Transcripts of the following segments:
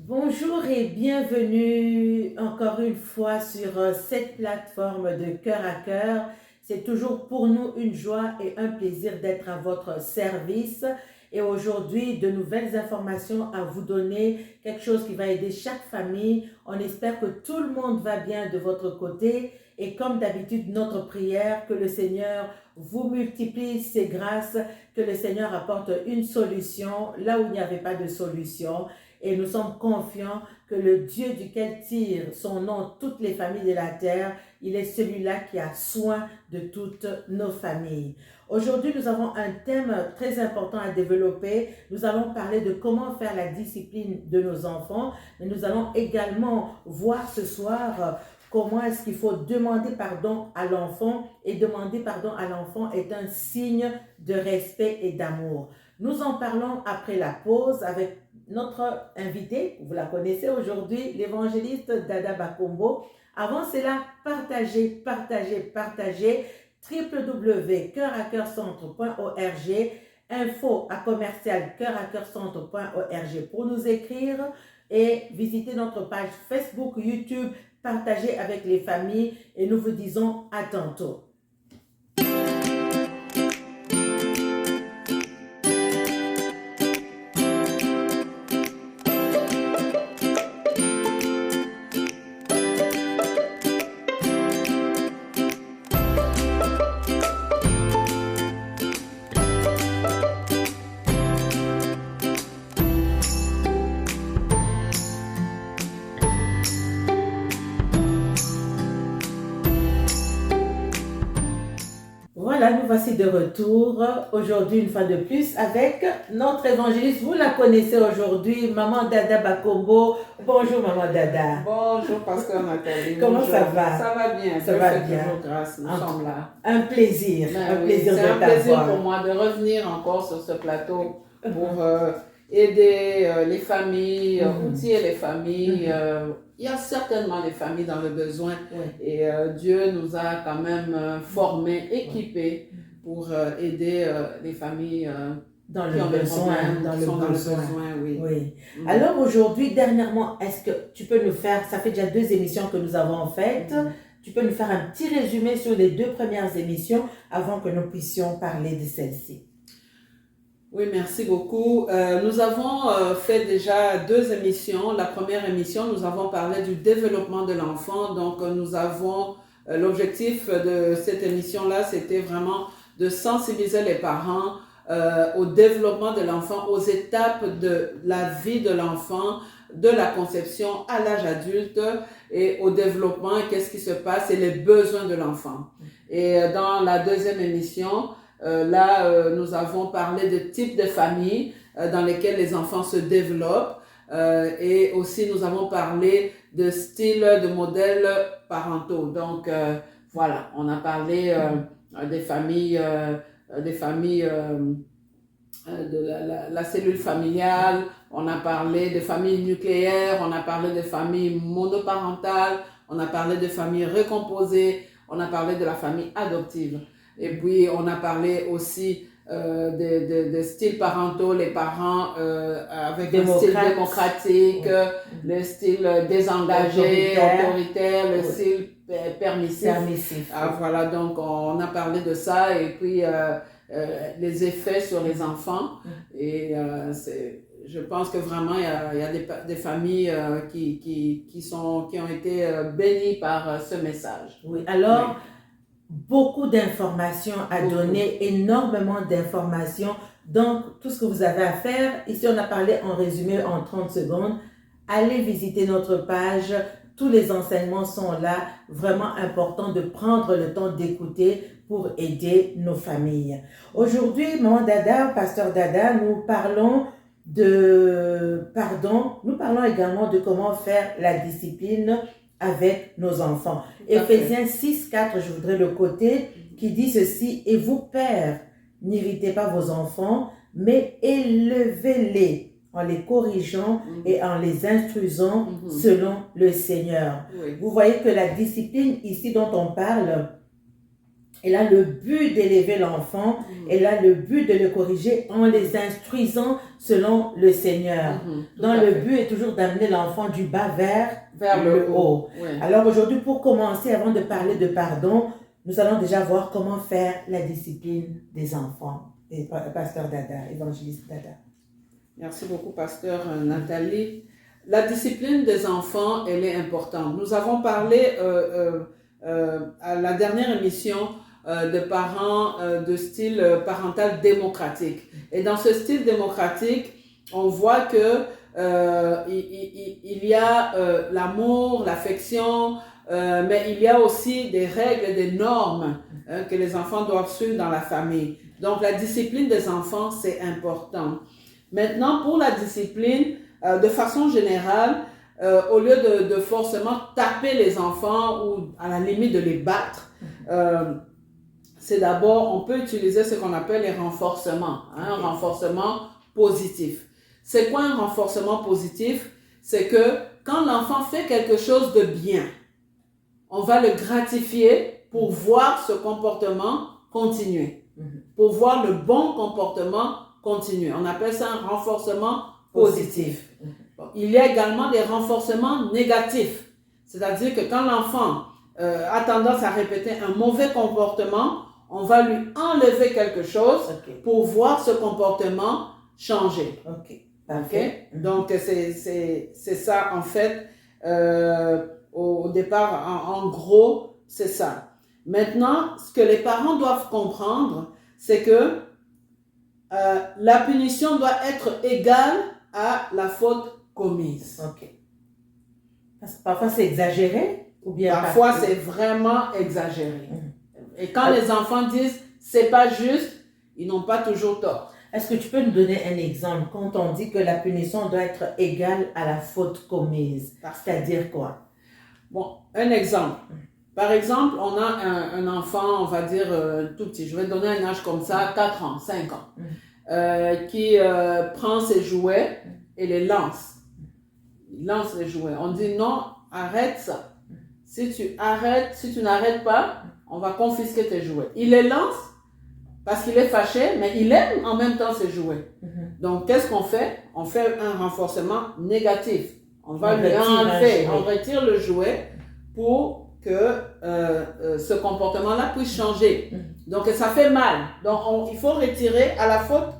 Bonjour et bienvenue encore une fois sur cette plateforme de cœur à cœur. C'est toujours pour nous une joie et un plaisir d'être à votre service. Et aujourd'hui, de nouvelles informations à vous donner, quelque chose qui va aider chaque famille. On espère que tout le monde va bien de votre côté. Et comme d'habitude, notre prière, que le Seigneur vous multiplie ses grâces, que le Seigneur apporte une solution là où il n'y avait pas de solution. Et nous sommes confiants que le Dieu duquel tire son nom toutes les familles de la terre, il est celui-là qui a soin de toutes nos familles. Aujourd'hui, nous avons un thème très important à développer. Nous allons parler de comment faire la discipline de nos enfants, mais nous allons également voir ce soir comment est-ce qu'il faut demander pardon à l'enfant, et demander pardon à l'enfant est un signe de respect et d'amour. Nous en parlons après la pause avec notre invité, vous la connaissez aujourd'hui, l'évangéliste Dada Bakombo. Avant cela, partagez www.coeuraccoeurcentre.org, info@commercial-coeuraccoeurcentre.org pour nous écrire et visiter notre page Facebook, YouTube, partagez avec les familles et nous vous disons à tantôt. Voilà, nous voici de retour aujourd'hui une fois de plus avec notre évangéliste. Vous la connaissez aujourd'hui, Maman Dada Bakombo. Bonjour Maman Dada. Bonjour Pasteur Nathalie. Comment Bonjour. ça va? Ça va bien. Ça Dieu va fait bien. toujours grâce. Nous sommes là. Un plaisir. Ben un plaisir de c'est un plaisir t'avoir. pour moi de revenir encore sur ce plateau pour aider les familles, outiller les familles. Il y a certainement des familles dans le besoin et Dieu nous a quand même formés, équipés pour aider les familles Dans le qui ont des besoin, problèmes, dans qui le sont dans besoin. le besoin, oui. Oui. Alors aujourd'hui, dernièrement, est-ce que tu peux nous faire, ça fait déjà 2 émissions que nous avons faites, tu peux nous faire un petit résumé sur les 2 premières émissions avant que nous puissions parler de celle-ci? Oui, merci beaucoup. Nous avons fait déjà 2 émissions. La première émission, nous avons parlé du développement de l'enfant. Donc, nous avons l'objectif de cette émission-là, c'était vraiment de sensibiliser les parents au développement de l'enfant, aux étapes de la vie de l'enfant, de la conception à l'âge adulte et au développement, qu'est-ce qui se passe et les besoins de l'enfant. Et dans la deuxième émission, nous avons parlé de types de familles dans lesquelles les enfants se développent et aussi nous avons parlé de styles, de modèles parentaux. Donc voilà, on a parlé des familles, de la cellule familiale, on a parlé de familles nucléaires, on a parlé de familles monoparentales, on a parlé de familles recomposées, on a parlé de la famille adoptive. Et puis, on a parlé aussi des styles parentaux, les parents avec un style démocratique, le style désengagé, autoritaire, le style permissif. Voilà, donc on a parlé de ça et puis les effets sur les enfants. Et je pense que vraiment, il y a des familles qui ont été bénies par ce message. Oui, alors... Beaucoup d'informations à donner, énormément d'informations. Donc, tout ce que vous avez à faire, ici on a parlé en résumé en 30 secondes. Allez visiter notre page, tous les enseignements sont là. Vraiment important de prendre le temps d'écouter pour aider nos familles. Aujourd'hui, Maman Dada, Pasteur Dada, nous parlons également de comment faire la discipline avec nos enfants. Éphésiens 6:4, je voudrais le côté, qui dit ceci: et vous, pères, n'irritez pas vos enfants, mais élevez-les en les corrigeant et en les instruisant selon le Seigneur. Vous voyez que la discipline ici dont on parle, Elle a le but d'élever l'enfant. Elle a le but de le corriger en les instruisant selon le Seigneur. Donc le but est toujours d'amener l'enfant du bas vers le haut. Oui. Alors aujourd'hui, pour commencer, avant de parler de pardon, nous allons déjà voir comment faire la discipline des enfants. Et Pasteur Dada, évangéliste Dada. Merci beaucoup, Pasteur Nathalie. La discipline des enfants, elle est importante. Nous avons parlé à la dernière émission de parents de style parental démocratique. Et dans ce style démocratique, on voit que il y a l'amour, l'affection, mais il y a aussi des règles, des normes que les enfants doivent suivre dans la famille. Donc la discipline des enfants, c'est important. Maintenant, pour la discipline, de façon générale, au lieu de forcément taper les enfants ou à la limite de les battre, c'est d'abord, on peut utiliser ce qu'on appelle les renforcements, un renforcement positif. C'est quoi un renforcement positif? C'est que quand l'enfant fait quelque chose de bien, on va le gratifier pour voir ce comportement continuer, pour voir le bon comportement continuer. On appelle ça un renforcement positif. Il y a également des renforcements négatifs, c'est-à-dire que quand l'enfant a tendance à répéter un mauvais comportement, on va lui enlever quelque chose pour voir ce comportement changer. Okay? Donc, c'est ça, en fait, au départ, en gros, c'est ça. Maintenant, ce que les parents doivent comprendre, c'est que la punition doit être égale à la faute commise. Parce que parfois, c'est exagéré ou bien parfois, c'est vraiment exagéré. Et quand les enfants disent « c'est pas juste », ils n'ont pas toujours tort. Est-ce que tu peux nous donner un exemple quand on dit que la punition doit être égale à la faute commise? C'est-à-dire quoi? Bon, un exemple. Par exemple, on a un enfant, on va dire tout petit, je vais donner un âge comme ça, 4 ans, 5 ans, qui prend ses jouets et les lance. Il lance les jouets. On dit non, arrête ça. Si tu n'arrêtes pas, on va confisquer tes jouets. Il les lance parce qu'il est fâché, mais il aime en même temps ses jouets. Donc, qu'est-ce qu'on fait? On fait un renforcement négatif. On va lui enlever, on retire le jouet pour que ce comportement-là puisse changer. Donc, ça fait mal. Donc, il faut retirer à la faute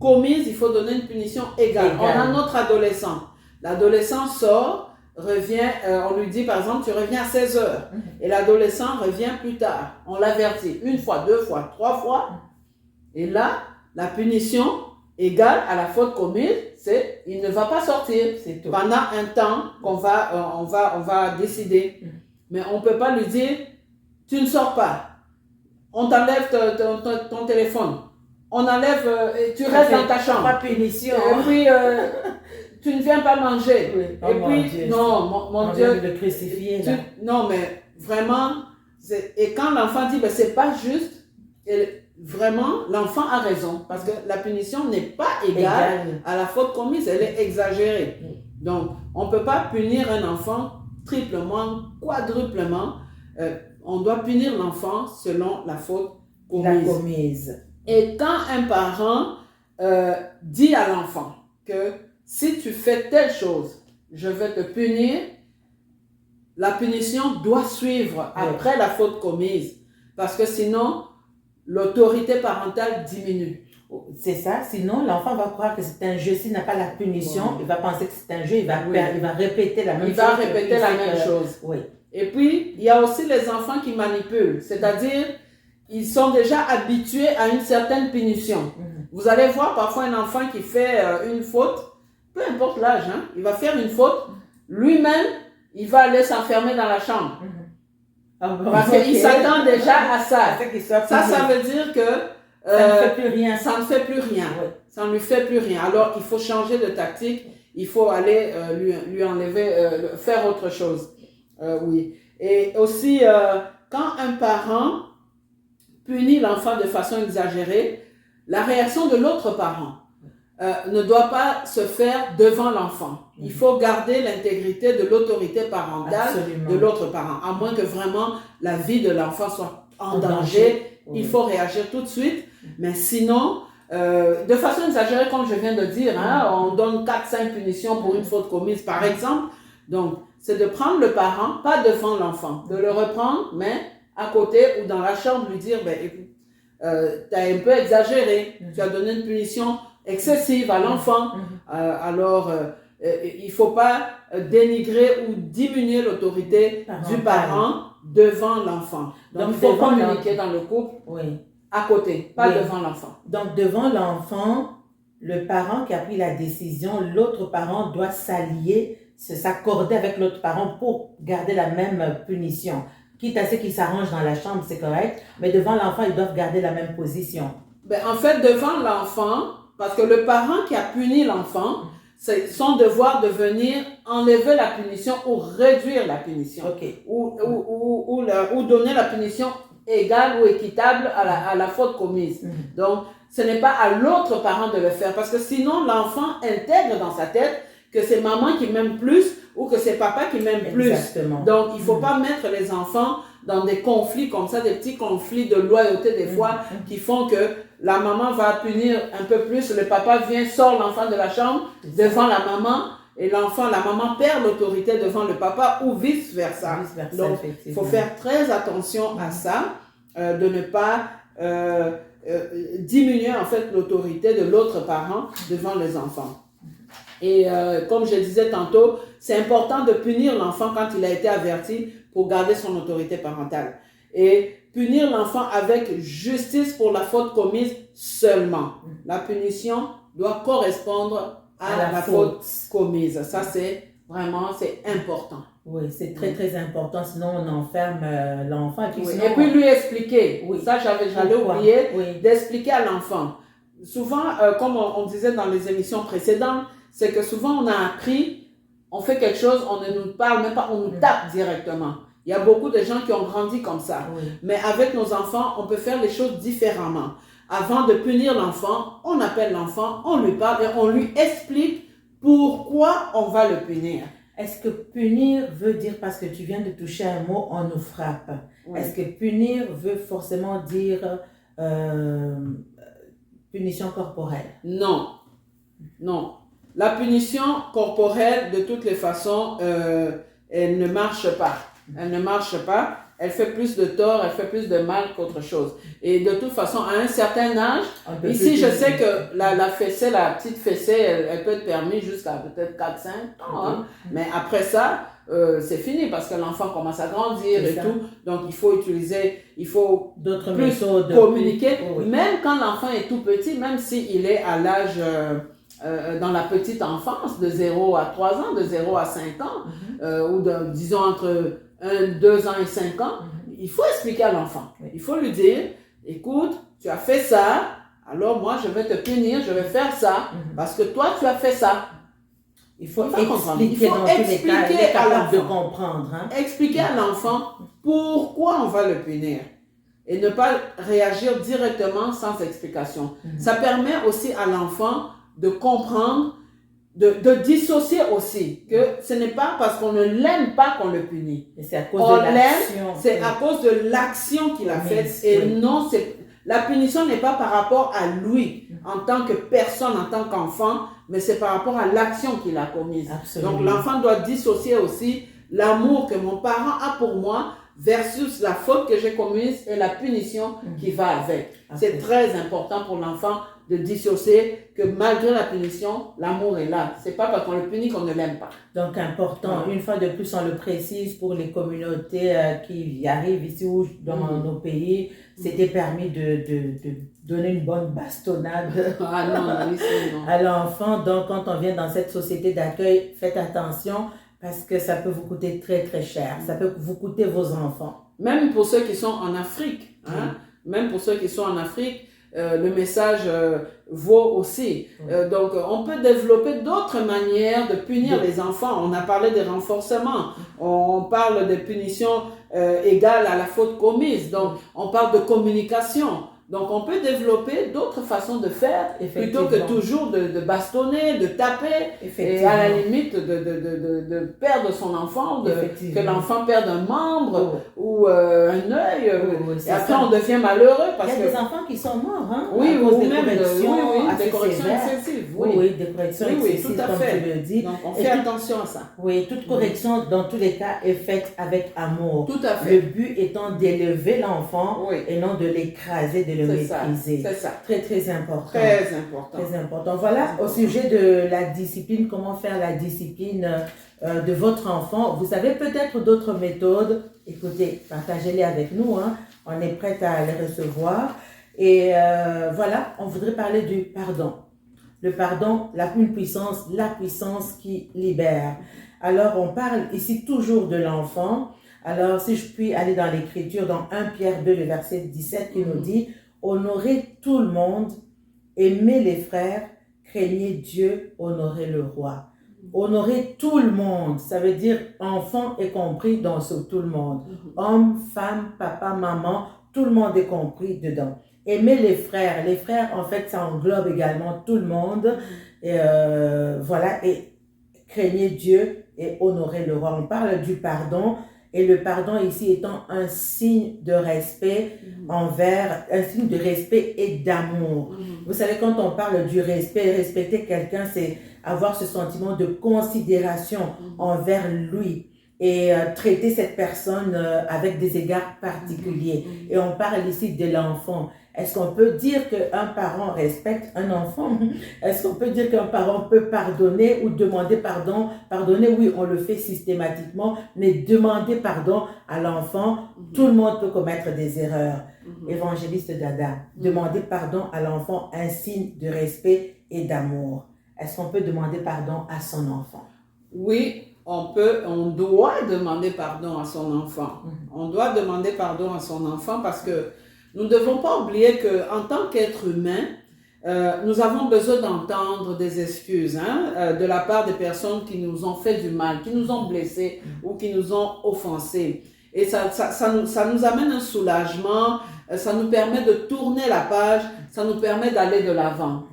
commise, il faut donner une punition égale. On a notre adolescent. L'adolescent sort, revient, on lui dit par exemple, tu reviens à 16 heures. Et l'adolescent revient plus tard. On l'avertit 1 fois, 2 fois, 3 fois. Et là, la punition égale à la faute commise, c'est il ne va pas sortir pendant un temps qu'on va, on va décider. Mais on ne peut pas lui dire, tu ne sors pas. On t'enlève ton téléphone. On enlève, tu restes dans ta chambre. Pas punition. Et puis, tu ne viens pas manger. Oui. Et puis, Dieu, non, mon Dieu. Le crucifier, là. Non, mais vraiment, et quand l'enfant dit, ben, c'est pas juste, vraiment, l'enfant a raison. Parce que la punition n'est pas égale à la faute commise, elle est exagérée. Donc, on ne peut pas punir un enfant triplement, quadruplement. On doit punir l'enfant selon la faute commise. Et quand un parent dit à l'enfant que si tu fais telle chose, je vais te punir, la punition doit suivre après la faute commise. Parce que sinon, l'autorité parentale diminue. C'est ça, sinon l'enfant va croire que c'est un jeu. S'il n'a pas la punition, il va penser que c'est un jeu, il va répéter la même chose. Il va répéter la même chose. Oui. Et puis, il y a aussi les enfants qui manipulent, c'est-à-dire, ils sont déjà habitués à une certaine punition. Vous allez voir parfois un enfant qui fait une faute, peu importe l'âge, hein, il va faire une faute, lui-même, il va aller s'enfermer dans la chambre. Parce qu'il s'attend déjà à ça. Ça veut dire que ça ne fait plus rien. Ça ne fait plus rien. Oui. Ça ne lui fait plus rien. Alors, il faut changer de tactique. Il faut aller lui enlever, faire autre chose. Oui. Et aussi, quand un parent punit l'enfant de façon exagérée, la réaction de l'autre parent ne doit pas se faire devant l'enfant. Il faut garder l'intégrité de l'autorité parentale de l'autre parent, à moins que vraiment la vie de l'enfant soit en danger, il faut réagir tout de suite. Mais sinon, de façon exagérée, comme je viens de dire, on donne 4-5 punitions pour une faute commise, par exemple. Donc, c'est de prendre le parent, pas devant l'enfant, de le reprendre, mais à côté ou dans la chambre, lui dire, ben, écoute, tu as un peu exagéré, tu as donné une punition excessive à l'enfant, alors il ne faut pas dénigrer ou diminuer l'autorité du parent devant l'enfant. Donc, il faut communiquer dans le couple à côté, pas devant l'enfant. Donc, devant l'enfant, le parent qui a pris la décision, l'autre parent doit s'allier, s'accorder avec l'autre parent pour garder la même punition. Quitte à ce qu'ils s'arrangent dans la chambre, c'est correct, mais devant l'enfant, ils doivent garder la même position. Ben, en fait, devant l'enfant, parce que le parent qui a puni l'enfant, c'est son devoir de venir enlever la punition ou réduire la punition. Ou donner la punition égale ou équitable à la faute commise. Donc, ce n'est pas à l'autre parent de le faire, parce que sinon, l'enfant intègre dans sa tête que c'est maman qui m'aime plus ou que c'est papa qui m'aime plus. Exactement. Donc, il ne faut pas mettre les enfants dans des conflits comme ça, des petits conflits de loyauté des fois qui font que la maman va punir un peu plus, le papa vient, sort l'enfant de la chambre devant la maman et la maman perd l'autorité devant le papa ou vice versa. Donc, il faut faire très attention à ça, de ne pas diminuer en fait l'autorité de l'autre parent devant les enfants. Et comme je disais tantôt, c'est important de punir l'enfant quand il a été averti pour garder son autorité parentale. Et punir l'enfant avec justice pour la faute commise seulement. La punition doit correspondre à la faute commise. Ça, c'est important. Oui, c'est très, très important. Sinon, on enferme l'enfant. Et puis lui expliquer. Ça, j'allais oublier d'expliquer à l'enfant. Souvent, comme on disait dans les émissions précédentes, c'est que souvent on a appris, on fait quelque chose, on ne nous parle même pas, on nous tape directement. Il y a beaucoup de gens qui ont grandi comme ça. Mais avec nos enfants, on peut faire les choses différemment. Avant de punir l'enfant, on appelle l'enfant, on lui parle et on lui explique pourquoi on va le punir. Est-ce que punir veut dire, parce que tu viens de toucher un mot, on nous frappe. Est-ce que punir veut forcément dire punition corporelle? Non. La punition corporelle, de toutes les façons, elle ne marche pas. Elle fait plus de tort, elle fait plus de mal qu'autre chose. Et de toute façon, à un certain âge, ici je sais que la fessée, la petite fessée, elle peut être permise jusqu'à peut-être 4-5 ans. Mais après ça, c'est fini parce que l'enfant commence à grandir et tout. Donc il faut d'autres plus méthodes communiquer. Même quand l'enfant est tout petit, même s'il est à l'âge... dans la petite enfance, de 0 à 3 ans, de 0 à 5 ans, ou disons entre 2 ans et 5 ans, il faut expliquer à l'enfant. Il faut lui dire, écoute, tu as fait ça, alors moi je vais te punir, je vais faire ça, parce que toi tu as fait ça. Il faut expliquer dans tous les cas, il est capable de comprendre. Expliquer à l'enfant pourquoi on va le punir. Et ne pas réagir directement sans explication. Ça permet aussi à l'enfant de comprendre, de dissocier aussi, que ce n'est pas parce qu'on ne l'aime pas qu'on le punit. Et c'est à cause de l'action. C'est à cause de l'action qu'il a faite. Et non, la punition n'est pas par rapport à lui, en tant que personne, en tant qu'enfant, mais c'est par rapport à l'action qu'il a commise. Absolument. Donc l'enfant doit dissocier aussi l'amour que mon parent a pour moi versus la faute que j'ai commise et la punition qui va avec. C'est très important pour l'enfant de dissocier que malgré la punition, l'amour est là. C'est pas parce qu'on le punit qu'on ne l'aime pas. Donc important, une fois de plus on le précise pour les communautés qui arrivent ici ou dans nos pays, c'était permis de donner une bonne bastonnade à l'enfant. Donc quand on vient dans cette société d'accueil, faites attention parce que ça peut vous coûter très très cher. Ça peut vous coûter vos enfants. Même pour ceux qui sont en Afrique, même pour ceux qui sont en Afrique, le message vaut aussi. Donc, on peut développer d'autres manières de punir les enfants. On a parlé des renforcements. On parle de punitions égales à la faute commise. Donc, on parle de communication. Donc, on peut développer d'autres façons de faire plutôt que toujours de bastonner, de taper et à la limite de perdre son enfant, que l'enfant perde un membre ou un œil. Et après, on devient malheureux parce il y a des enfants qui sont morts, hein, oui, à cause ou des même corrections, des corrections excessives. Oui, des corrections excessives, tout à comme fait. tu le dis. Donc, on fait attention à ça. Oui, toute correction, dans tous les cas, est faite avec amour. Tout à fait. Le but étant d'élever l'enfant et non de l'écraser, de le mépriser. C'est ça. Très, très important. Très important. Très important. Voilà, au sujet de la discipline, comment faire la discipline de votre enfant. Vous avez peut-être d'autres méthodes. Écoutez, partagez-les avec nous. Hein. On est prêt à les recevoir. Et voilà, on voudrait parler du pardon. Le pardon, une puissance, la puissance qui libère. Alors, on parle ici toujours de l'enfant. Alors, si je puis aller dans l'Écriture, dans 1 Pierre 2, le verset 17, qui nous dit « Honorez tout le monde, aimez les frères, craignez Dieu, honorez le roi. » Honorer tout le monde, ça veut dire enfant est compris dans ce tout le monde. Homme, femme, papa, maman, tout le monde est compris dedans. Aimer les frères en fait ça englobe également tout le monde. Et voilà, et craignez Dieu et honorez le roi. On parle du pardon et le pardon ici étant un signe de respect un signe de respect et d'amour. Vous savez, quand on parle du respect, respecter quelqu'un, c'est avoir ce sentiment de considération envers lui et traiter cette personne avec des égards particuliers. Et on parle ici de l'enfant. Est-ce qu'on peut dire qu'un parent respecte un enfant? Est-ce qu'on peut dire qu'un parent peut pardonner ou demander pardon? Pardonner, oui, on le fait systématiquement, mais demander pardon à l'enfant, tout le monde peut commettre des erreurs. Évangéliste Dada, demander pardon à l'enfant, un signe de respect et d'amour. Est-ce qu'on peut demander pardon à son enfant? Oui, on doit demander pardon à son enfant. On doit demander pardon à son enfant parce que nous ne devons pas oublier qu'en tant qu'être humain, nous avons besoin d'entendre des excuses de la part des personnes qui nous ont fait du mal, qui nous ont blessés ou qui nous ont offensés. Et ça nous amène un soulagement, ça nous permet de tourner la page, ça nous permet d'aller de l'avant.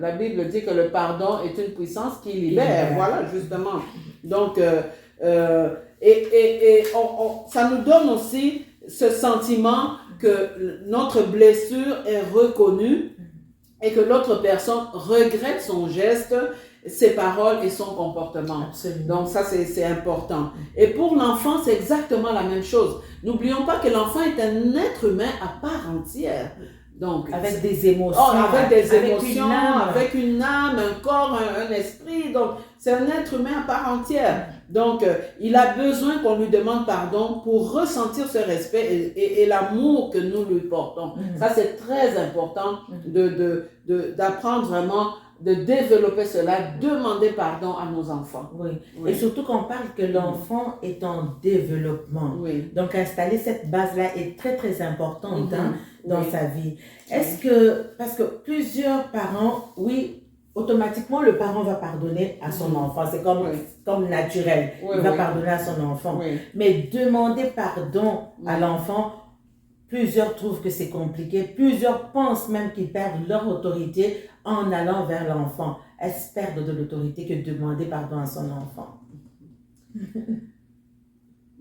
La Bible dit que le pardon est une puissance qui libère. Voilà, justement. Donc, ça nous donne aussi ce sentiment que notre blessure est reconnue et que l'autre personne regrette son geste, ses paroles et son comportement. Absolument. Donc ça, c'est important. Et pour l'enfant, c'est exactement la même chose. N'oublions pas que l'enfant est un être humain à part entière. Donc, avec des émotions, avec une âme, un corps, un esprit. Donc, c'est un être humain à part entière. Donc, il a besoin qu'on lui demande pardon pour ressentir ce respect et l'amour que nous lui portons. Ça, c'est très important d'apprendre vraiment, de développer cela, demander pardon à nos enfants. Oui. Et surtout qu'on parle que l'enfant est en développement. Donc, installer cette base-là est très, très importante dans sa vie. Est-ce que, parce que plusieurs parents, automatiquement, le parent va pardonner à son enfant. C'est comme naturel. Il va pardonner à son enfant. Mais demander pardon à l'enfant, plusieurs trouvent que c'est compliqué. Plusieurs pensent même qu'ils perdent leur autorité en allant vers l'enfant. Est-ce perdre de l'autorité que demander pardon à son enfant?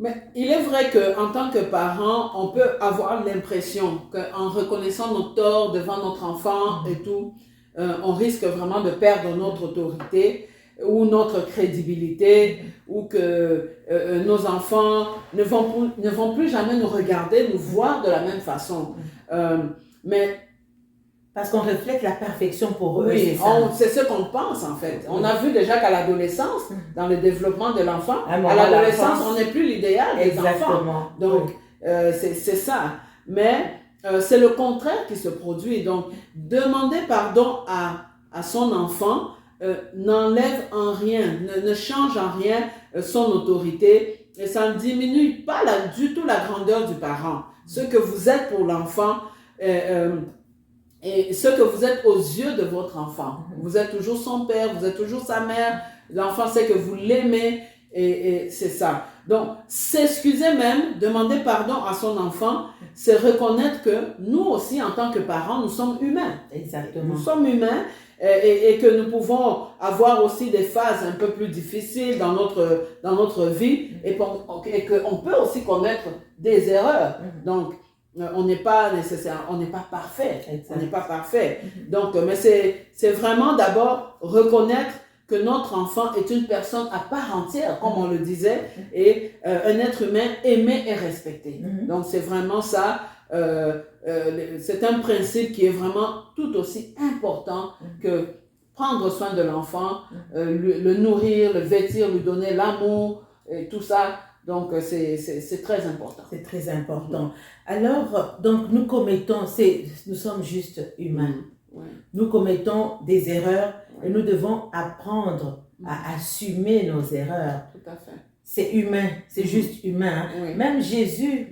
Mais il est vrai qu'en tant que parent, on peut avoir l'impression qu'en reconnaissant nos torts devant notre enfant et tout, on risque vraiment de perdre notre autorité ou notre crédibilité ou que nos enfants ne vont plus jamais nous regarder, nous voir de la même façon. Mais parce qu'on reflète la perfection pour eux. Oui, c'est ce qu'on pense en fait. On a vu déjà qu'à l'adolescence, dans le développement de l'enfant, à l'adolescence, on n'est plus l'idéal des enfants. Donc, c'est ça. Mais c'est le contraire qui se produit. Donc, demander pardon à son enfant n'enlève en rien, ne change en rien son autorité. Et ça ne diminue pas du tout la grandeur du parent. Ce que vous êtes pour l'enfant, et ce que vous êtes aux yeux de votre enfant. Vous êtes toujours son père, vous êtes toujours sa mère. L'enfant sait que vous l'aimez et c'est ça. Donc, s'excuser même, demander pardon à son enfant, c'est reconnaître que nous aussi, en tant que parents, nous sommes humains. Exactement. Nous sommes humains et que nous pouvons avoir aussi des phases un peu plus difficiles dans notre vie et qu'on peut aussi commettre des erreurs. Donc, on n'est pas nécessaire, on n'est pas parfait. Exact. On n'est pas parfait. Donc, mais c'est vraiment d'abord reconnaître que notre enfant est une personne à part entière, comme on le disait, et un être humain aimé et respecté. Donc, c'est vraiment ça. C'est un principe qui est vraiment tout aussi important que prendre soin de l'enfant, le nourrir, le vêtir, lui donner l'amour, et tout ça. Donc, c'est très important. C'est très important. Alors, donc, nous sommes juste humains. Nous commettons des erreurs et nous devons apprendre à assumer nos erreurs. Tout à fait. C'est humain, c'est juste humain. Hein. Même Jésus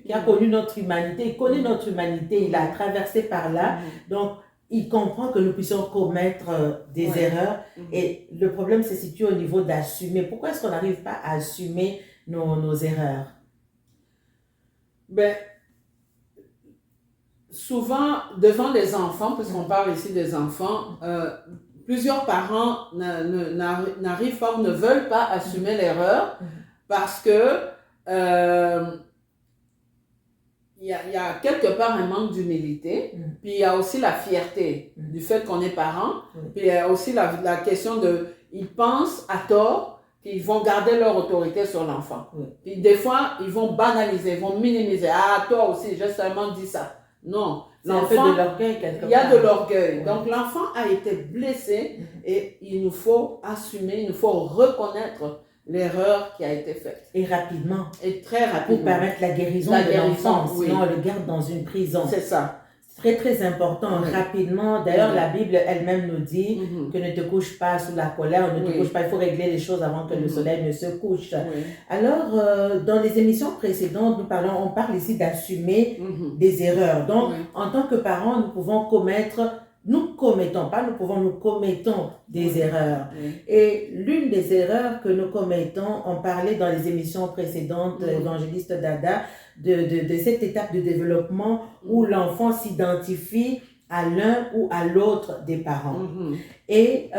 qui a connu notre humanité, il connaît notre humanité, il a traversé par là. Donc, il comprend que nous puissions commettre des erreurs. Et le problème se situe au niveau d'assumer. Pourquoi est-ce qu'on n'arrive pas à assumer nos erreurs? Ben, souvent, devant les enfants, parce qu'on parle ici des enfants, plusieurs parents n'arrivent pas ou ne veulent pas assumer l'erreur parce que il y a quelque part un manque d'humilité, puis il y a aussi la fierté du fait qu'on est parent, puis il y a aussi la question ils pensent à tort qu'ils vont garder leur autorité sur l'enfant. Puis des fois, ils vont banaliser, ils vont minimiser. Ah, toi aussi, j'ai seulement dit ça. Non, l'enfant, de l'orgueil quelque part. Il y a de l'orgueil. Donc l'enfant a été blessé et il nous faut assumer, il nous faut reconnaître l'erreur qui a été faite. Et rapidement. Et très rapidement. Pour permettre la guérison de l'enfant. Sinon, on le garde dans une prison. C'est ça. C'est très, très important. Rapidement. D'ailleurs, la Bible elle-même nous dit que ne te couche pas sous la colère, ne te couche pas. Il faut régler les choses avant que le soleil ne se couche. Alors, dans les émissions précédentes, on parle ici d'assumer des erreurs. Donc, en tant que parents, nous commettons des erreurs. Et l'une des erreurs que nous commettons, on parlait dans les émissions précédentes, évangéliste Dada, de cette étape de développement où l'enfant s'identifie à l'un ou à l'autre des parents. Et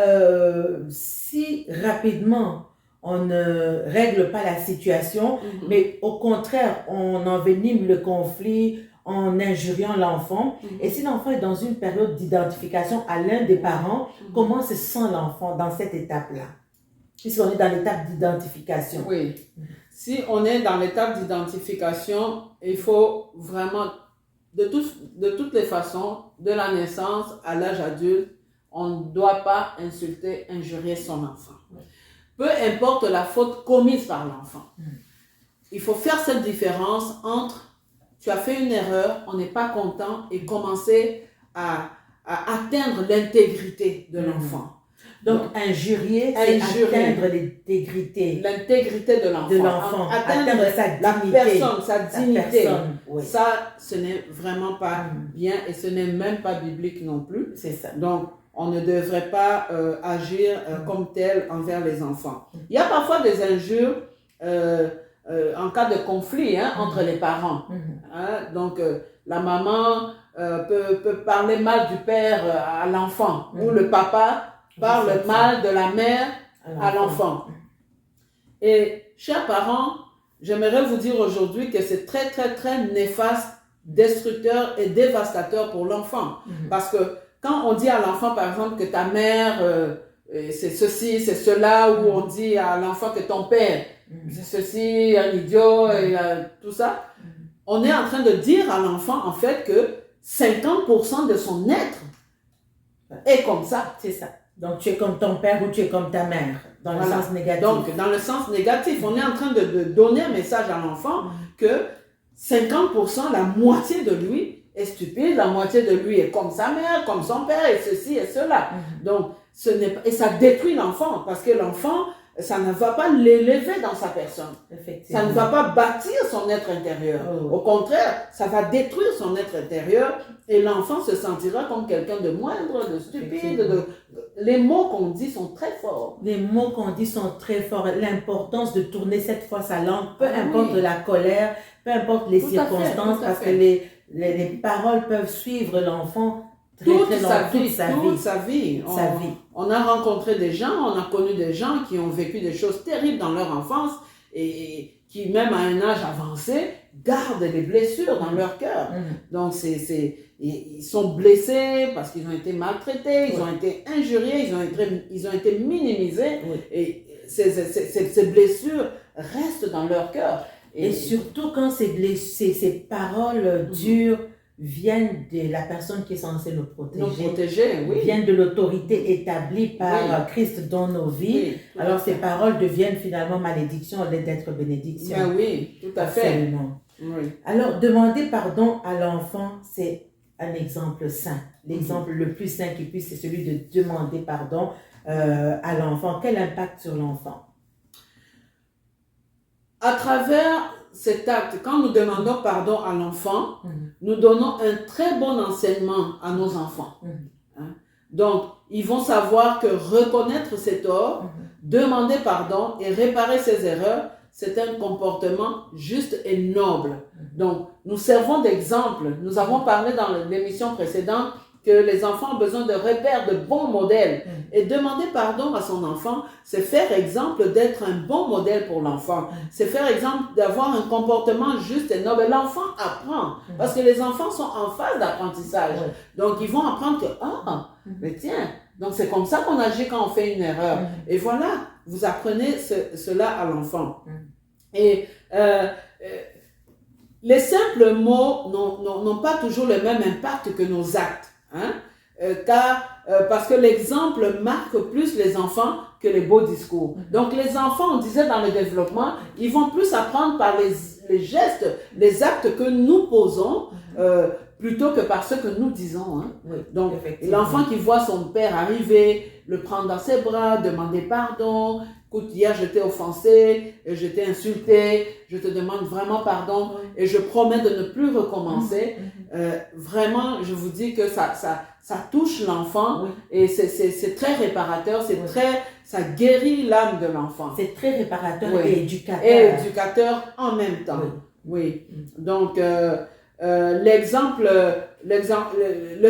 si rapidement on ne règle pas la situation, mais au contraire, on envenime le conflit en injuriant l'enfant. Et si l'enfant est dans une période d'identification à l'un des parents, comment se sent l'enfant dans cette étape-là? Puisqu'on est dans l'étape d'identification. Oui. Si on est dans l'étape d'identification, il faut vraiment, de toutes les façons, de la naissance à l'âge adulte, on ne doit pas insulter, injurier son enfant. Peu importe la faute commise par l'enfant. Il faut faire cette différence entre tu as fait une erreur, on n'est pas content et commencer à atteindre l'intégrité de l'enfant. Donc, injurier, c'est atteindre l'intégrité. L'intégrité de l'enfant. Atteindre sa dignité. La personne, sa dignité. Oui. Ça, ce n'est vraiment pas bien et ce n'est même pas biblique non plus. C'est ça. Donc, on ne devrait pas agir comme tel envers les enfants. Il y a parfois des injures en cas de conflit entre les parents. Donc, la maman peut parler mal du père à l'enfant ou le papa parle mal de la mère à l'enfant. Et chers parents, j'aimerais vous dire aujourd'hui que c'est très, très, très néfaste, destructeur et dévastateur pour l'enfant. Parce que quand on dit à l'enfant, par exemple, que ta mère, c'est ceci, c'est cela, ou on dit à l'enfant que ton père, c'est ceci, un idiot, et tout ça, on est en train de dire à l'enfant, en fait, que 50% de son être est comme ça. C'est ça. Donc, tu es comme ton père ou tu es comme ta mère, dans le sens négatif. Donc, dans le sens négatif, on est en train de donner un message à l'enfant que 50%, la moitié de lui est stupide, la moitié de lui est comme sa mère, comme son père, et ceci et cela. Donc, et ça détruit l'enfant, parce que l'enfant ça ne va pas l'élever dans sa personne. Effectivement. Ça ne va pas bâtir son être intérieur. Oh. Au contraire, ça va détruire son être intérieur et l'enfant se sentira comme quelqu'un de moindre, de stupide. Les mots qu'on dit sont très forts. Les mots qu'on dit sont très forts. L'importance de tourner cette fois sa langue, peu importe la colère, peu importe les circonstances, parce que les paroles peuvent suivre l'enfant toute sa vie. On a rencontré des gens, on a connu des gens qui ont vécu des choses terribles dans leur enfance et qui, même à un âge avancé, gardent des blessures dans leur cœur. Donc, ils sont blessés parce qu'ils ont été maltraités, ils ont été injuriés, ils ont été minimisés. Et ces blessures restent dans leur cœur. Et surtout quand ces paroles dures viennent de la personne qui est censée nous protéger, viennent de l'autorité établie par Christ dans nos vies. Alors ces paroles deviennent finalement malédiction au lieu d'être bénédiction. Oui, tout à fait. Absolument. Alors demander pardon à l'enfant, c'est un exemple sain. L'exemple le plus sain qui puisse, c'est celui de demander pardon à l'enfant. Quel impact sur l'enfant? À travers cet acte, quand nous demandons pardon à l'enfant, nous donnons un très bon enseignement à nos enfants. Donc, ils vont savoir que reconnaître ses torts, demander pardon et réparer ses erreurs, c'est un comportement juste et noble. Donc, nous servons d'exemple. Nous avons parlé dans l'émission précédente que les enfants ont besoin de repères, de bons modèles. Et demander pardon à son enfant, c'est faire exemple d'être un bon modèle pour l'enfant. C'est faire exemple d'avoir un comportement juste et noble. L'enfant apprend, parce que les enfants sont en phase d'apprentissage. Donc, ils vont apprendre que, mais tiens, donc c'est comme ça qu'on agit quand on fait une erreur. Et voilà, vous apprenez cela à l'enfant. Et les simples mots n'ont pas toujours le même impact que nos actes. Parce que l'exemple marque plus les enfants que les beaux discours. Donc les enfants, on disait dans le développement, ils vont plus apprendre par les gestes, les actes que nous posons, plutôt que par ce que nous disons. Donc l'enfant qui voit son père arriver, le prendre dans ses bras, demander pardon. Écoute, hier je t'ai offensé, je t'ai insulté, je te demande vraiment pardon et je promets de ne plus recommencer. Vraiment, je vous dis que ça touche l'enfant et c'est très réparateur, ça guérit l'âme de l'enfant. C'est très réparateur et éducateur. Et éducateur en même temps. Donc, le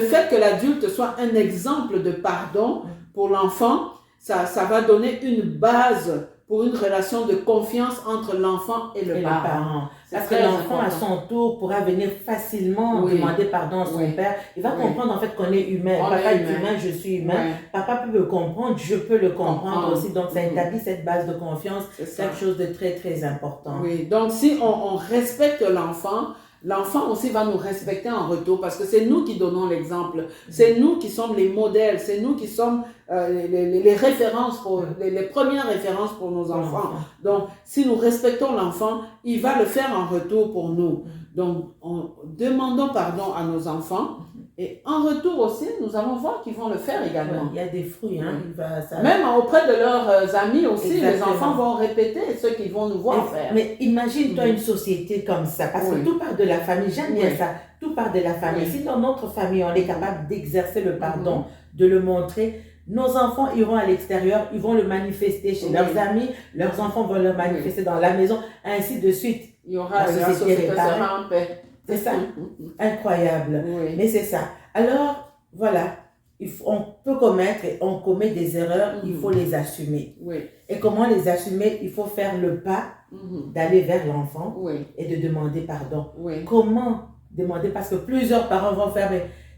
fait que l'adulte soit un exemple de pardon pour l'enfant, ça va donner une base pour une relation de confiance entre l'enfant et le parent. Parce que l'enfant, à son tour, pourra venir facilement demander pardon à son père. Il va comprendre en fait qu'on est humain. Papa est humain, je suis humain. Papa peut le comprendre, je peux le comprendre aussi. Donc, ça établit cette base de confiance. C'est quelque chose de très, très important. Donc si on respecte l'enfant aussi va nous respecter en retour parce que c'est nous qui donnons l'exemple. C'est nous qui sommes les modèles. C'est nous qui sommes les références, les premières références pour nos enfants. Donc, si nous respectons l'enfant, il va le faire en retour pour nous. Donc, demandons pardon à nos enfants. Et en retour aussi, nous allons voir qu'ils vont le faire également. Il y a des fruits. Même auprès de leurs amis aussi, les enfants vont répéter ce qu'ils vont nous voir faire. Mais imagine-toi une société comme ça, parce que tout part de la famille. J'aime bien ça. Tout part de la famille. Si dans notre famille, on est capable d'exercer le pardon, de le montrer, nos enfants iront à l'extérieur, ils vont le manifester chez leurs amis, leurs enfants vont le manifester dans la maison, ainsi de suite. Il y aura la société sera en paix. C'est ça, incroyable. Mais c'est ça. Alors, voilà, on peut commettre et on commet des erreurs, il faut les assumer. Et comment les assumer? Il faut faire le pas d'aller vers l'enfant et de demander pardon. Comment demander? Parce que plusieurs parents vont faire,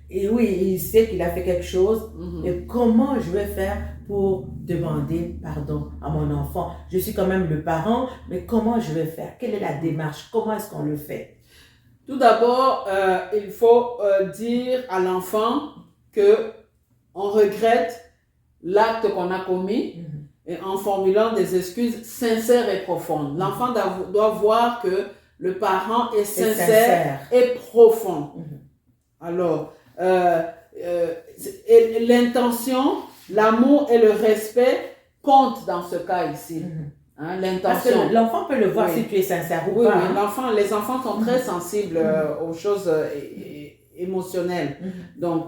et oui, il sait qu'il a fait quelque chose, et comment je vais faire pour demander pardon à mon enfant? Je suis quand même le parent, mais comment je vais faire? Quelle est la démarche? Comment est-ce qu'on le fait? Tout d'abord, il faut dire à l'enfant que on regrette l'acte qu'on a commis et en formulant des excuses sincères et profondes. L'enfant doit voir que le parent est sincère et profond. Alors, l'intention, l'amour et le respect compte dans ce cas ici. Parce L'intention. que l'enfant peut le voir Oui. si tu es sincère ou Oui, pas. oui, les enfants sont très sensibles aux choses émotionnelles. Donc,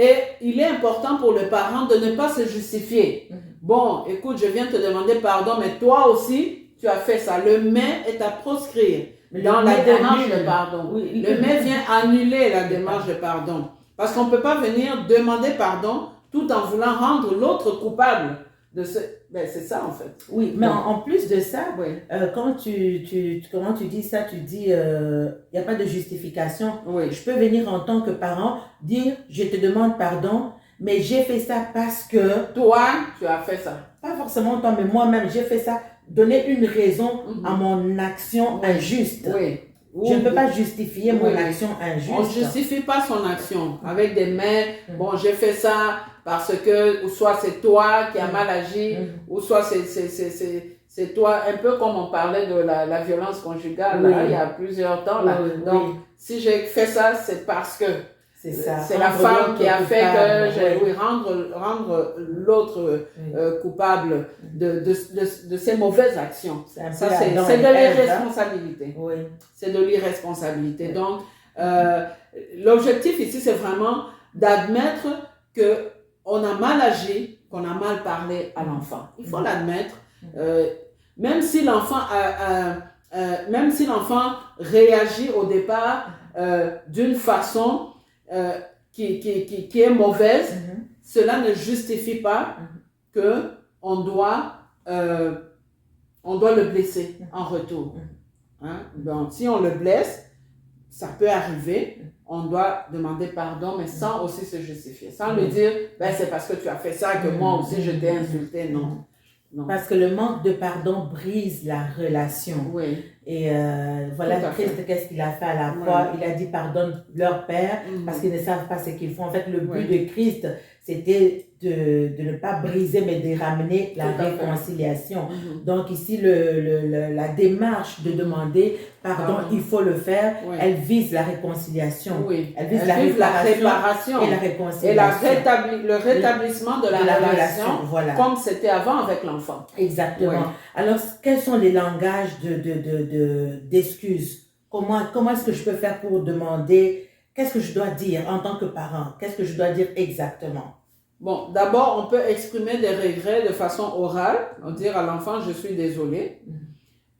et il est important pour le parent de ne pas se justifier. Bon, écoute, je viens te demander pardon, mais toi aussi, tu as fait ça. Le mais est à proscrire dans la démarche de pardon. Oui. Le mais vient annuler la démarche de pardon. Parce qu'on ne peut pas venir demander pardon tout en voulant rendre l'autre coupable de ce... Ben, c'est ça en fait. Oui, mais en plus de ça, Oui. quand comment tu dis ça, tu dis il n'y a pas de justification. Oui. Je peux venir en tant que parent dire je te demande pardon, mais j'ai fait ça parce que... Toi, tu as fait ça. Pas forcément toi, mais moi-même, j'ai fait ça. Donner une raison à mon action injuste. Oui. Je ne peux pas justifier mon action injuste. On ne justifie pas son action avec des mais. Bon, j'ai fait ça parce que, ou soit c'est toi qui as mal agi, ou soit c'est toi, un peu comme on parlait de la violence conjugale, là, il y a plusieurs temps. Là. Donc, si j'ai fait ça, c'est parce que c'est la femme qui a fait que rendre l'autre coupable de ses mauvaises actions. Ça, c'est de l'irresponsabilité. Oui. C'est de l'irresponsabilité. Donc, l'objectif ici, c'est vraiment d'admettre qu'on a mal agi, qu'on a mal parlé à l'enfant. Il faut l'admettre. Même si l'enfant réagit au départ d'une façon qui est mauvaise, cela ne justifie pas qu'on doit le blesser en retour. Donc, si on le blesse, ça peut arriver, on doit demander pardon, mais sans aussi se justifier, sans lui dire, ben, c'est parce que tu as fait ça que moi aussi je t'ai insulté. Non. Parce que le manque de pardon brise la relation. Oui. Et voilà, Christ, qu'est-ce qu'il a fait à la croix? Il a dit pardonne leur père parce qu'ils ne savent pas ce qu'ils font. En fait, le but de Christ, c'était de ne pas briser, mais de ramener la réconciliation. Donc ici, la démarche de demander pardon, il faut le faire, elle vise la réconciliation. Oui. Elle vise la réparation et la réconciliation. Et le rétablissement de la relation voilà. Comme c'était avant avec l'enfant. Exactement. Oui. Alors, quels sont les langages d'excuses? Comment est-ce que je peux faire pour demander, qu'est-ce que je dois dire en tant que parent? Qu'est-ce que je dois dire exactement? Bon, d'abord, on peut exprimer des regrets de façon orale, dire à l'enfant, je suis désolé.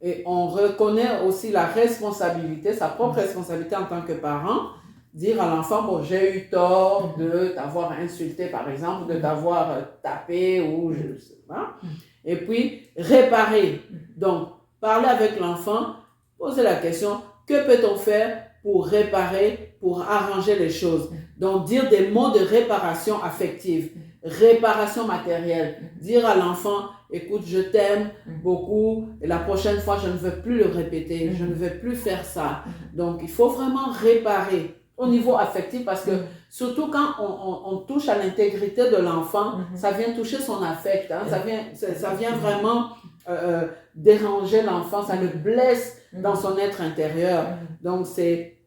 Et on reconnaît aussi la responsabilité, sa propre responsabilité en tant que parent, dire à l'enfant, bon, j'ai eu tort de t'avoir insulté, par exemple, de t'avoir tapé ou je ne sais pas. Et puis, réparer. Donc, parler avec l'enfant, poser la question, que peut-on faire pour réparer, pour arranger les choses? Donc, dire des mots de réparation affective, réparation matérielle. Dire à l'enfant, écoute, je t'aime beaucoup et la prochaine fois, je ne veux plus le répéter, je ne veux plus faire ça. Donc, il faut vraiment réparer au niveau affectif parce que surtout quand on touche à l'intégrité de l'enfant, ça vient toucher son affect, hein, ça vient vraiment déranger l'enfant, ça le blesse dans son être intérieur. Donc, c'est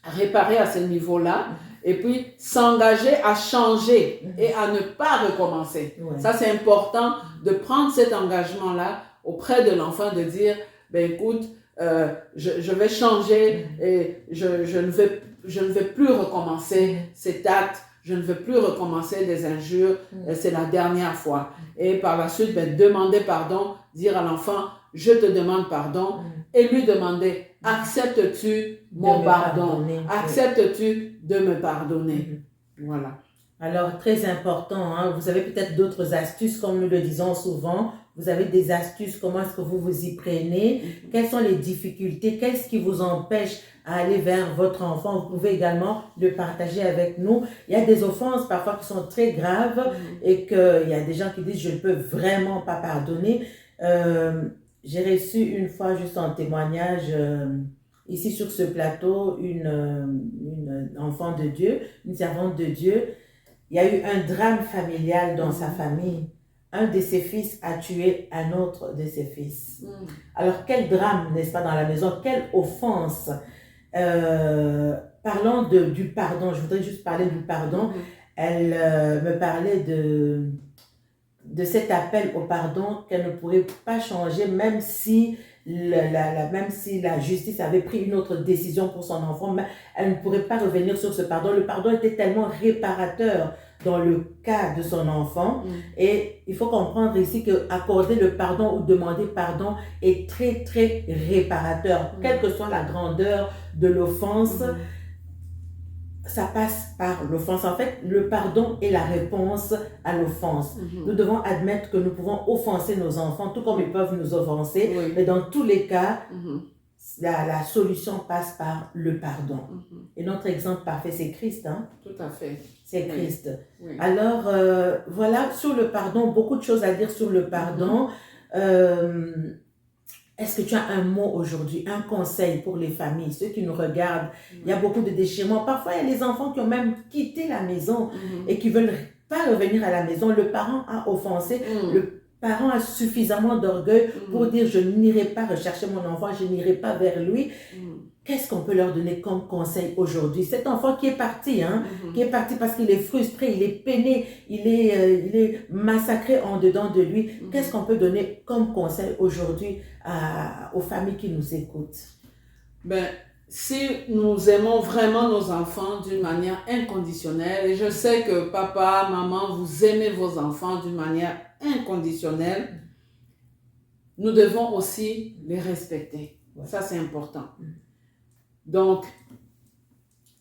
réparer à ce niveau-là. Et puis, s'engager à changer et à ne pas recommencer. Ça, c'est important de prendre cet engagement-là auprès de l'enfant, de dire, ben écoute, je vais changer et je ne vais plus recommencer cet acte, je ne veux plus recommencer des injures, c'est la dernière fois. Et par la suite, ben, demander pardon, dire à l'enfant, je te demande pardon, et lui demander, acceptes-tu mon pardon? Acceptes-tu de me pardonner? Voilà. Alors, très important, hein? Vous avez peut-être d'autres astuces, comme nous le disons souvent. Vous avez des astuces, comment est-ce que vous vous y prenez? Quelles sont les difficultés? Qu'est-ce qui vous empêche à aller vers votre enfant? Vous pouvez également le partager avec nous. Il y a des offenses parfois qui sont très graves et qu'il y a des gens qui disent « je ne peux vraiment pas pardonner ». J'ai reçu une fois, juste en témoignage, ici sur ce plateau, une enfant de Dieu, une servante de Dieu. Il y a eu un drame familial dans sa famille. Un de ses fils a tué un autre de ses fils. Alors, quel drame, n'est-ce pas, dans la maison? Quelle offense! Parlant du pardon, je voudrais juste parler du pardon. Elle me parlait de cet appel au pardon qu'elle ne pourrait pas changer, même si même si la justice avait pris une autre décision pour son enfant, mais elle ne pourrait pas revenir sur ce pardon. Le pardon était tellement réparateur dans le cas de son enfant. Et il faut comprendre ici que accorder le pardon ou demander pardon est très, très réparateur. Quelle que soit la grandeur de l'offense, ça passe par l'offense. En fait, le pardon est la réponse à l'offense. Nous devons admettre que nous pouvons offenser nos enfants, tout comme ils peuvent nous offenser. Mais dans tous les cas, la solution passe par le pardon. Et notre exemple parfait, c'est Christ. Hein? Tout à fait. C'est Christ. Alors, voilà, sur le pardon, beaucoup de choses à dire sur le pardon. Est-ce que tu as un mot aujourd'hui, un conseil pour les familles, ceux qui nous regardent? Il y a beaucoup de déchirements. Parfois, il y a les enfants qui ont même quitté la maison et qui ne veulent pas revenir à la maison. Le parent a offensé, le parent a suffisamment d'orgueil pour dire je n'irai pas rechercher mon enfant, je n'irai pas vers lui. Qu'est-ce qu'on peut leur donner comme conseil aujourd'hui? Cet enfant qui est parti, qui est parti parce qu'il est frustré, il est peiné, il est massacré en dedans de lui. Qu'est-ce qu'on peut donner comme conseil aujourd'hui aux familles qui nous écoutent? Ben, si nous aimons vraiment nos enfants d'une manière inconditionnelle, et je sais que papa, maman, vous aimez vos enfants d'une manière inconditionnelle, nous devons aussi les respecter. Ça, c'est important. Donc,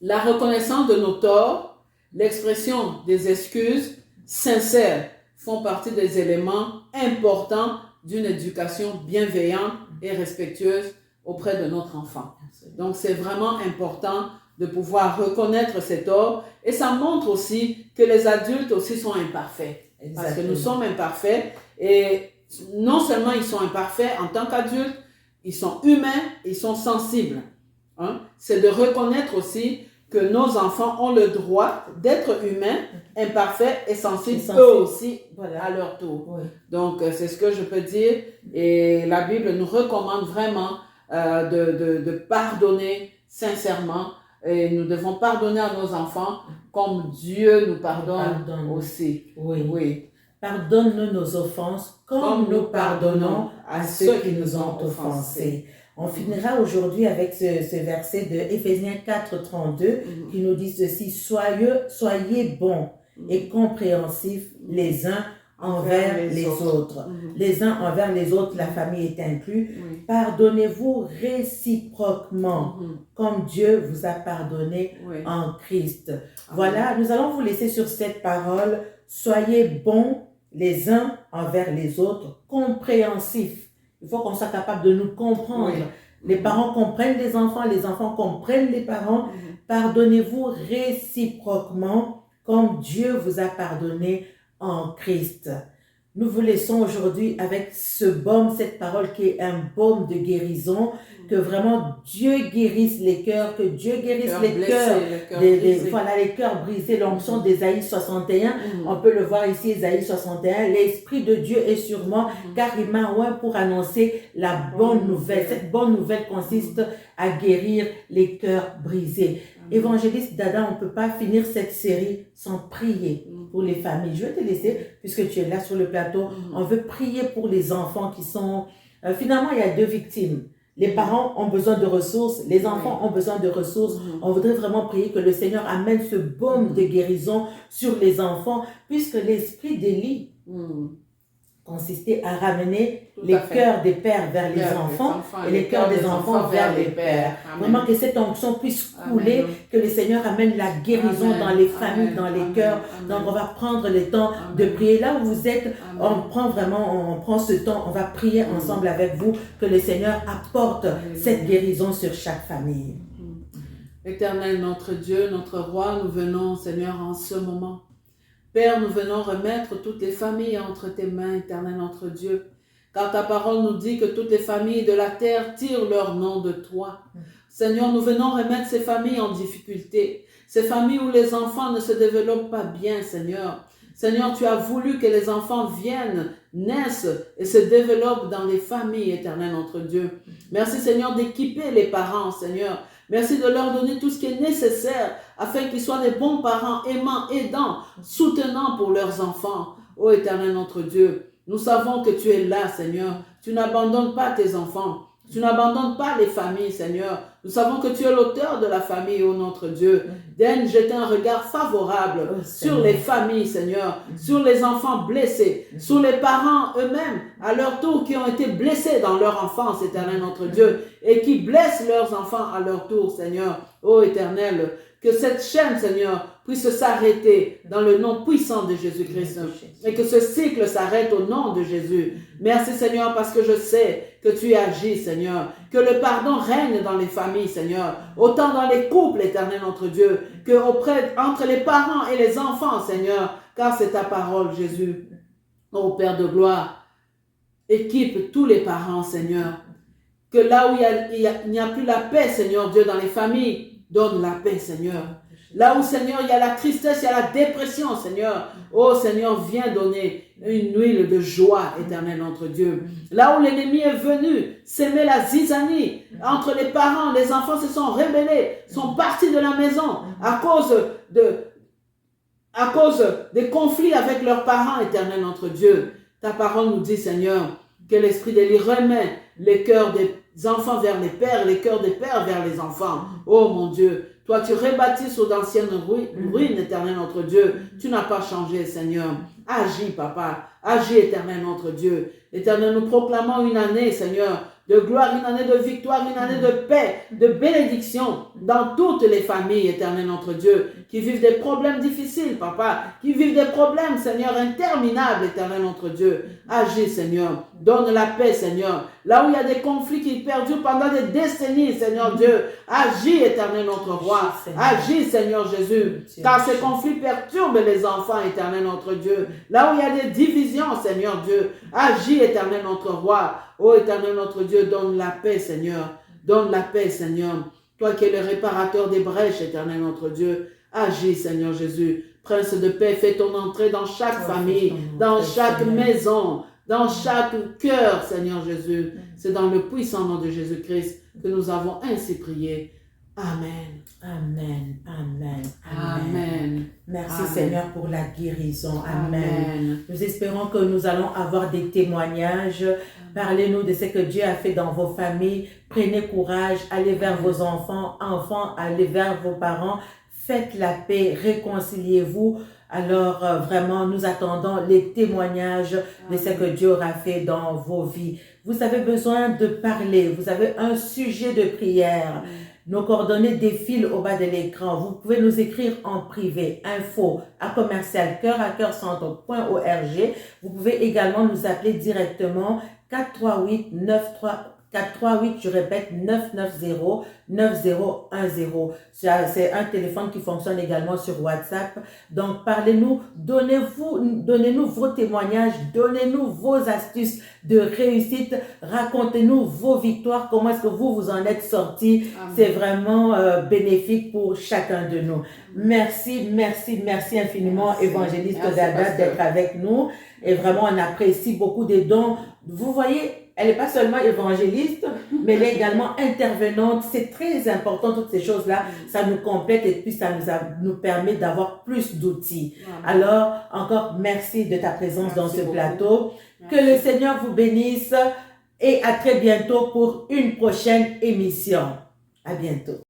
la reconnaissance de nos torts, l'expression des excuses sincères font partie des éléments importants d'une éducation bienveillante et respectueuse auprès de notre enfant. Donc, c'est vraiment important de pouvoir reconnaître ces torts et ça montre aussi que les adultes aussi sont imparfaits. Exactement. Parce que nous sommes imparfaits et non seulement ils sont imparfaits en tant qu'adultes, ils sont humains, ils sont sensibles. C'est de reconnaître aussi que nos enfants ont le droit d'être humains, imparfaits et sensibles, eux aussi, à leur tour. Donc, c'est ce que je peux dire. Et la Bible nous recommande vraiment de pardonner sincèrement. Et nous devons pardonner à nos enfants comme Dieu nous pardonne aussi. Pardonne-nous nos offenses comme nous pardonnons à ceux qui nous ont offensés. On finira aujourd'hui avec ce verset de Éphésiens 4, 32 qui nous dit ceci: soyez bons et compréhensifs les uns envers les autres. Les uns envers les autres, la famille est inclue. Pardonnez-vous réciproquement comme Dieu vous a pardonné en Christ. Voilà, nous allons vous laisser sur cette parole. Soyez bons les uns envers les autres, compréhensifs. Il faut qu'on soit capable de nous comprendre. Les parents comprennent les enfants comprennent les parents. Pardonnez-vous réciproquement comme Dieu vous a pardonné en Christ. Nous vous laissons aujourd'hui avec ce baume, cette parole qui est un baume de guérison, que vraiment Dieu guérisse les cœurs, que Dieu guérisse les cœurs, les cœurs brisés, l'onction d'Ésaïe 61, on peut le voir ici, Ésaïe 61, l'Esprit de Dieu est sur moi, car il m'a oint pour annoncer la bonne nouvelle. Cette bonne nouvelle consiste à guérir les cœurs brisés. Évangéliste Dada, on ne peut pas finir cette série sans prier pour les familles. Je vais te laisser, puisque tu es là sur le plateau. On veut prier pour les enfants qui sont... finalement, il y a deux victimes. Les parents ont besoin de ressources, les enfants ont besoin de ressources. On voudrait vraiment prier que le Seigneur amène ce baume de guérison sur les enfants, puisque l'esprit d'Élie consistait à ramener les cœurs des pères vers les enfants et les cœurs des enfants vers les pères. Vraiment que cette onction puisse couler, que le Seigneur amène la guérison dans les familles, dans les cœurs. Donc on va prendre le temps de prier. Là où vous êtes, on prend ce temps, on va prier ensemble avec vous, que le Seigneur apporte cette guérison sur chaque famille. Éternel, notre Dieu, notre Roi, nous venons, Seigneur, en ce moment. Père, nous venons remettre toutes les familles entre tes mains, Éternel, notre Dieu. Car ta parole nous dit que toutes les familles de la terre tirent leur nom de toi. Seigneur, nous venons remettre ces familles en difficulté. Ces familles où les enfants ne se développent pas bien, Seigneur. Seigneur, tu as voulu que les enfants viennent, naissent et se développent dans les familles, Éternel, notre Dieu. Merci, Seigneur, d'équiper les parents, Seigneur. Merci de leur donner tout ce qui est nécessaire afin qu'ils soient des bons parents, aimants, aidants, soutenants pour leurs enfants. Ô Éternel notre Dieu, nous savons que tu es là, Seigneur. Tu n'abandonnes pas tes enfants. Tu n'abandonnes pas les familles, Seigneur. Nous savons que tu es l'auteur de la famille, ô notre Dieu. Daigne jeter un regard favorable sur les familles, Seigneur, sur les enfants blessés, sur les parents eux-mêmes, à leur tour, qui ont été blessés dans leur enfance, Éternel notre Dieu, et qui blessent leurs enfants à leur tour, Seigneur. Ô Éternel, que cette chaîne, Seigneur, puisse s'arrêter dans le nom puissant de Jésus-Christ. Et que ce cycle s'arrête au nom de Jésus. Merci, Seigneur, parce que je sais que tu agis, Seigneur. Que le pardon règne dans les familles, Seigneur. Autant dans les couples, Éternel notre Dieu, que entre les parents et les enfants, Seigneur. Car c'est ta parole, Jésus. Ô Père de gloire, équipe tous les parents, Seigneur. Que là où il n'y a plus la paix, Seigneur Dieu, dans les familles, donne la paix, Seigneur. Là où, Seigneur, il y a la tristesse, il y a la dépression, Seigneur. Oh, Seigneur, viens donner une huile de joie, Éternel notre Dieu. Là où l'ennemi est venu s'aimer la zizanie entre les parents, les enfants se sont rebellés, sont partis de la maison à cause des conflits avec leurs parents, Éternel notre Dieu. Ta parole nous dit, Seigneur, que l'esprit d'Élie remet les cœurs des enfants vers les pères, les cœurs des pères vers les enfants. Oh mon Dieu, toi tu rebâtis sur d'anciennes ruines, Éternel notre Dieu. Tu n'as pas changé, Seigneur. Agis, Papa. Agis, Éternel notre Dieu. Éternel, nous proclamons une année, Seigneur, de gloire, une année de victoire, une année de paix, de bénédiction dans toutes les familles, Éternel notre Dieu, qui vivent des problèmes difficiles, Papa, qui vivent des problèmes, Seigneur, interminables, Éternel notre Dieu. Agis, Seigneur. Donne la paix, Seigneur. Là où il y a des conflits qui perdurent pendant des décennies, Seigneur Dieu, agis, Éternel notre roi. Agis, Seigneur Jésus, car ces conflits perturbent les enfants, Éternel notre Dieu. Là où il y a des divisions, Seigneur Dieu, agis, Éternel notre roi. Ô Éternel notre Dieu, donne la paix, Seigneur. Donne la paix, Seigneur. Toi qui es le réparateur des brèches, Éternel notre Dieu, agis, Seigneur Jésus. Prince de paix, fais ton entrée dans chaque famille, dans chaque maison, dans chaque cœur, Seigneur Jésus. C'est dans le puissant nom de Jésus-Christ que nous avons ainsi prié. Amen. Amen. Amen. Amen. Merci, Amen. Seigneur, pour la guérison. Amen. Amen. Nous espérons que nous allons avoir des témoignages. Parlez-nous de ce que Dieu a fait dans vos familles. Prenez courage. Allez vers vos enfants. Enfants, allez vers vos parents. Faites la paix. Réconciliez-vous. Alors, vraiment, nous attendons les témoignages de ce que Dieu aura fait dans vos vies. Vous avez besoin de parler. Vous avez un sujet de prière. Nos coordonnées défilent au bas de l'écran. Vous pouvez nous écrire en privé, info@coeurcentre.org. Vous pouvez également nous appeler directement 438, je répète, 990-9010. C'est un téléphone qui fonctionne également sur WhatsApp. Donc, parlez-nous, donnez-nous vos témoignages, donnez-nous vos astuces de réussite, racontez-nous vos victoires, comment est-ce que vous en êtes sortis. C'est vraiment bénéfique pour chacun de nous. Merci infiniment, évangéliste Dada, d'être avec nous. Et vraiment, on apprécie beaucoup des dons. Vous voyez, elle n'est pas seulement évangéliste, mais elle est également intervenante. C'est très important, toutes ces choses-là. Ça nous complète et puis ça nous permet d'avoir plus d'outils. Alors, encore merci de ta présence dans ce plateau. Que le Seigneur vous bénisse et à très bientôt pour une prochaine émission. À bientôt.